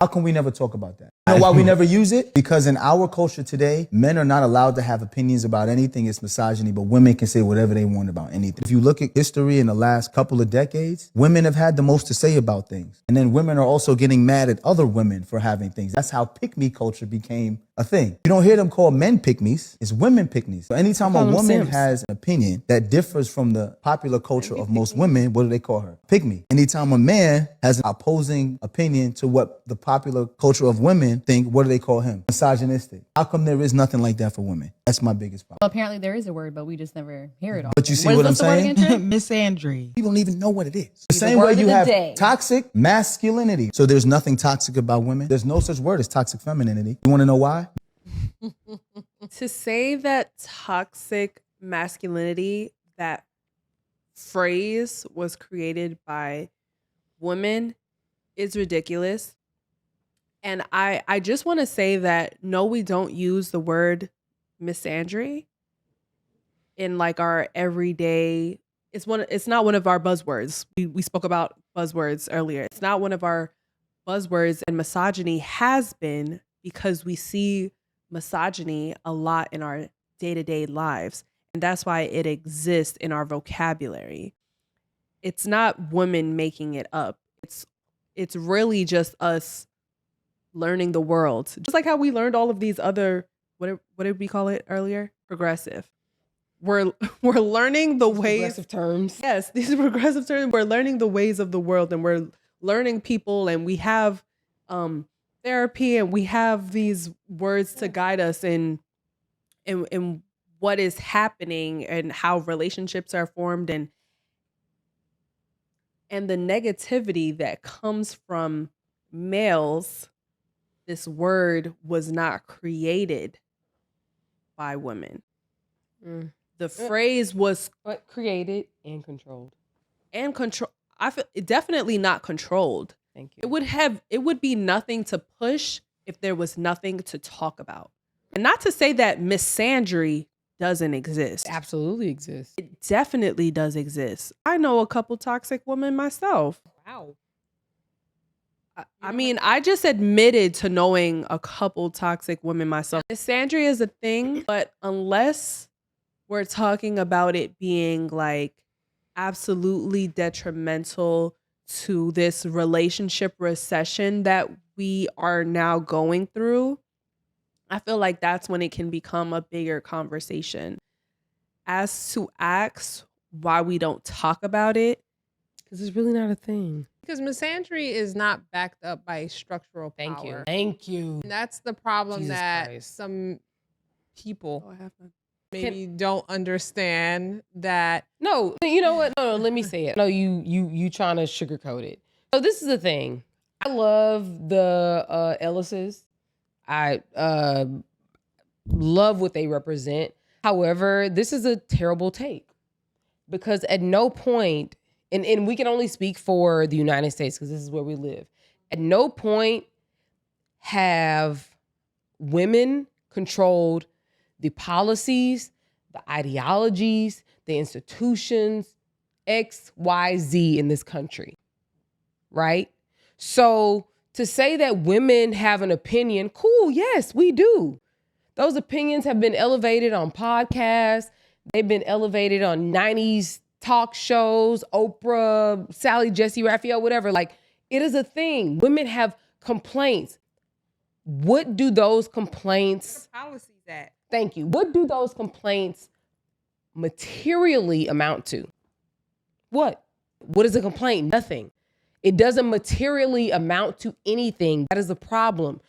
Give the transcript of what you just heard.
How come we never talk about that? You know why we never use it? Because in our culture today, men are not allowed to have opinions about anything. It's misogyny, but women can say whatever they want about anything. If you look at history in the last couple of decades, women have had the most to say about things. And then women are also getting mad at other women for having things. That's how pick-me culture became a thing. You don't hear them call men pick-me's, it's women pick-me's. So anytime a woman has an opinion that differs from the popular culture of most women, what do they call her? Pick-me. Anytime a man has an opposing opinion to what the popular culture of women think, what do they call him? Misogynistic. How come there is nothing like that for women? That's my biggest problem. Well, apparently there is a word, but we just never hear it all. But you see what I'm saying? Misandry. People don't even know what it is. The same way you have toxic masculinity. So there's nothing toxic about women. There's no such word as toxic femininity. You want to know why? To say that toxic masculinity, that phrase was created by women, is ridiculous. And I just want to say that no, we don't use the word misandry in like our everyday. It's not one of our buzzwords. We spoke about buzzwords earlier. It's not one of our buzzwords, and misogyny has been because we see misogyny a lot in our day-to-day lives, and that's why it exists in our vocabulary. It's not women making it up. It's really just us learning the world, just like how we learned all of these other what did we call it earlier? Progressive. We're learning the ways. Progressive terms. Yes, these are progressive terms. We're learning the ways of the world, and we're learning people, and we have therapy, and we have these words to guide us in what is happening and how relationships are formed, and the negativity that comes from males. This word was not created by women. The phrase was created and controlled. I feel definitely not controlled. Thank you. It would be nothing to push if there was nothing to talk about. And not to say that misandry doesn't exist. It absolutely exists. It definitely does exist. I know a couple toxic women myself. Wow. I mean, I just admitted to knowing a couple toxic women myself. Misandry is a thing, but unless we're talking about it being like absolutely detrimental to this relationship recession that we are now going through, I feel like that's when it can become a bigger conversation. As to acts, why we don't talk about it, because it's really not a thing. Because misandry is not backed up by structural power. Thank you. And that's the problem Jesus that Christ. some people maybe don't understand that. No, you know what? No, let me say it. No, you trying to sugarcoat it. So this is the thing. I love the Ellises. I love what they represent. However, this is a terrible take because at no point, and we can only speak for the United States because this is where we live. At no point have women controlled the policies, the ideologies, the institutions, X, Y, Z in this country, right? So to say that women have an opinion, cool, yes, we do. Those opinions have been elevated on podcasts. They've been elevated on 90s talk shows, Oprah, Sally, Jesse, Raphael, whatever. Like, it is a thing. Women have complaints. What do those complaints... Policies at. Thank you. What do those complaints materially amount to? What? What is a complaint? Nothing. It doesn't materially amount to anything. That is the problem.